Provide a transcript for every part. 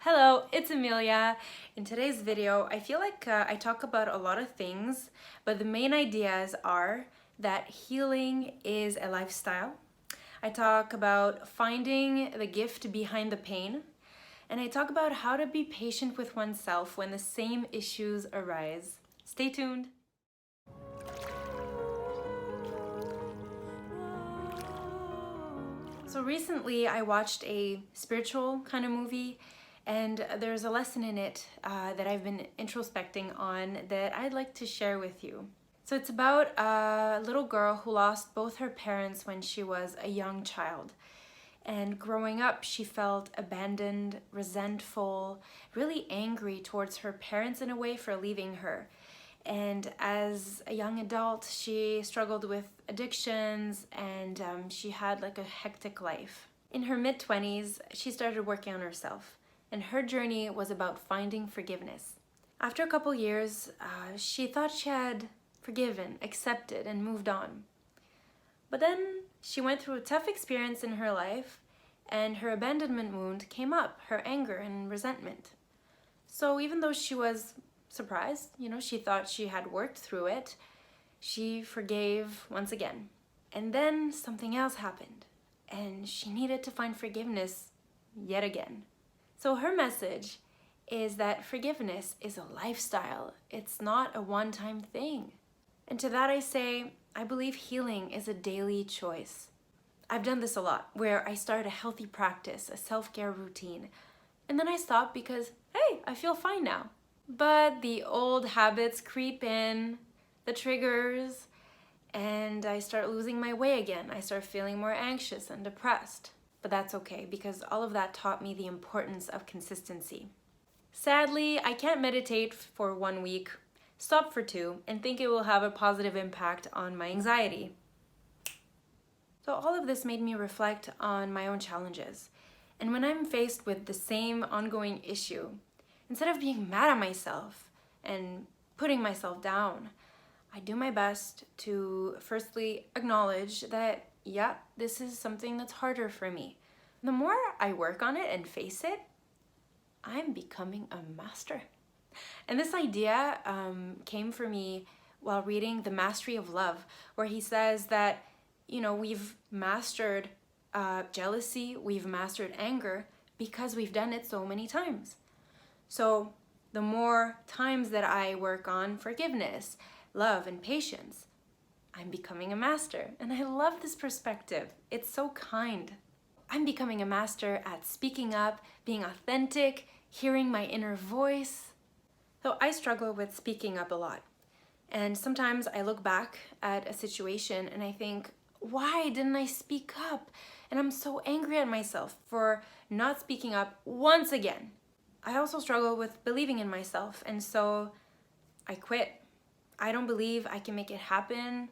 Hello, it's Amelia. In today's video, I feel like I talk about a lot of things, but the main ideas are that healing is a lifestyle. I talk about finding the gift behind the pain, and I talk about how to be patient with oneself when the same issues arise. Stay tuned. So recently I watched a spiritual kind of movie, and there's a lesson in it that I've been introspecting on that I'd like to share with you. So it's about a little girl who lost both her parents when she was a young child. And growing up, she felt abandoned, resentful, really angry towards her parents in a way for leaving her. And as a young adult, she struggled with addictions and she had like a hectic life. In her mid-20s, she started working on herself, and her journey was about finding forgiveness. After a couple years, she thought she had forgiven, accepted, and moved on. But then she went through a tough experience in her life, and her abandonment wound came up, her anger and resentment. So even though she was surprised, she thought she had worked through it, she forgave once again. And then something else happened, and she needed to find forgiveness yet again. So her message is that forgiveness is a lifestyle. It's not a one-time thing. And to that I say, I believe healing is a daily choice. I've done this a lot, where I start a healthy practice, a self-care routine, and then I stop because, hey, I feel fine now. But the old habits creep in, the triggers, and I start losing my way again. I start feeling more anxious and depressed. But that's okay, because all of that taught me the importance of consistency. Sadly, I can't meditate for 1 week, stop for 2, and think it will have a positive impact on my anxiety. So all of this made me reflect on my own challenges. And when I'm faced with the same ongoing issue, instead of being mad at myself and putting myself down, I do my best to firstly acknowledge that, yeah, this is something that's harder for me. The more I work on it and face it, I'm becoming a master. And this idea came for me while reading The Mastery of Love, where he says that, we've mastered jealousy, we've mastered anger because we've done it so many times. So the more times that I work on forgiveness, love, and patience, I'm becoming a master. And I love this perspective. It's so kind. I'm becoming a master at speaking up, being authentic, hearing my inner voice. So I struggle with speaking up a lot. And sometimes I look back at a situation and I think, why didn't I speak up? And I'm so angry at myself for not speaking up once again. I also struggle with believing in myself, and so I quit. I don't believe I can make it happen.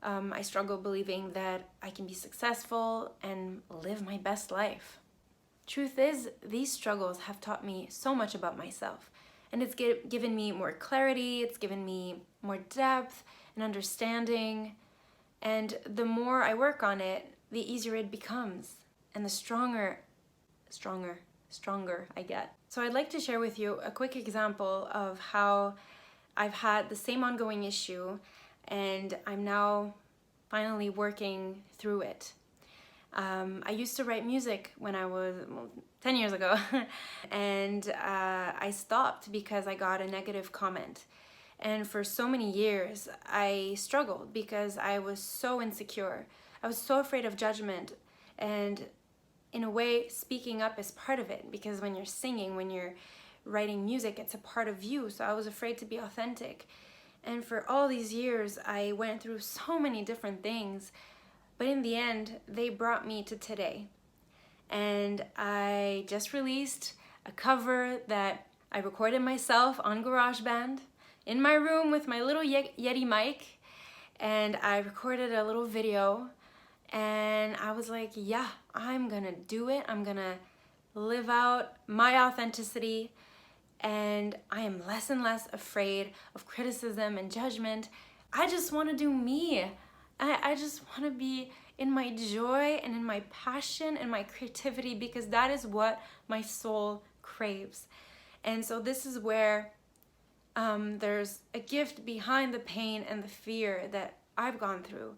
I struggle believing that I can be successful and live my best life. Truth is, these struggles have taught me so much about myself, and it's given me more clarity, it's given me more depth and understanding, and the more I work on it, the easier it becomes, and the stronger I get. So I'd like to share with you a quick example of how I've had the same ongoing issue and I'm now finally working through it. I used to write music when I was 10 years ago and I stopped because I got a negative comment. And for so many years I struggled because I was so insecure. I was so afraid of judgment, and in a way, speaking up is part of it, because when you're singing, when you're writing music, it's a part of you. So I was afraid to be authentic. And for all these years, I went through so many different things, but in the end, they brought me to today. And I just released a cover that I recorded myself on GarageBand in my room with my little Yeti mic, and I recorded a little video. And I was like, yeah, I'm gonna do it. I'm gonna live out my authenticity. And I am less and less afraid of criticism and judgment. I just wanna do me. I just wanna be in my joy and in my passion and my creativity, because that is what my soul craves. And so this is where there's a gift behind the pain and the fear that I've gone through,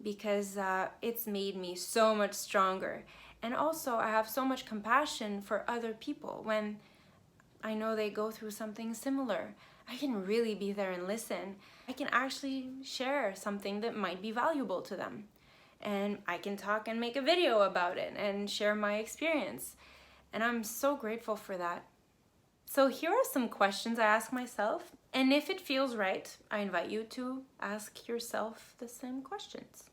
because it's made me so much stronger. And also I have so much compassion for other people when I know they go through something similar. I can really be there and listen. I can actually share something that might be valuable to them. And I can talk and make a video about it and share my experience. And I'm so grateful for that. So here are some questions I ask myself, and if it feels right, I invite you to ask yourself the same questions.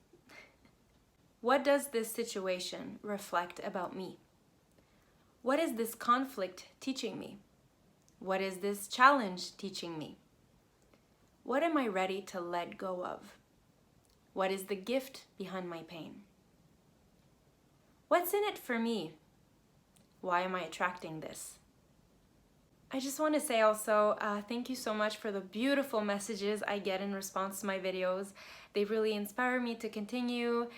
What does this situation reflect about me? What is this conflict teaching me? What is this challenge teaching me? What am I ready to let go of? What is the gift behind my pain? What's in it for me? Why am I attracting this? I just want to say also, thank you so much for the beautiful messages I get in response to my videos. They really inspire me to continue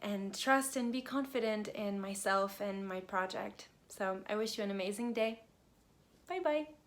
and trust and be confident in myself and my project. So I wish you an amazing day. Bye bye.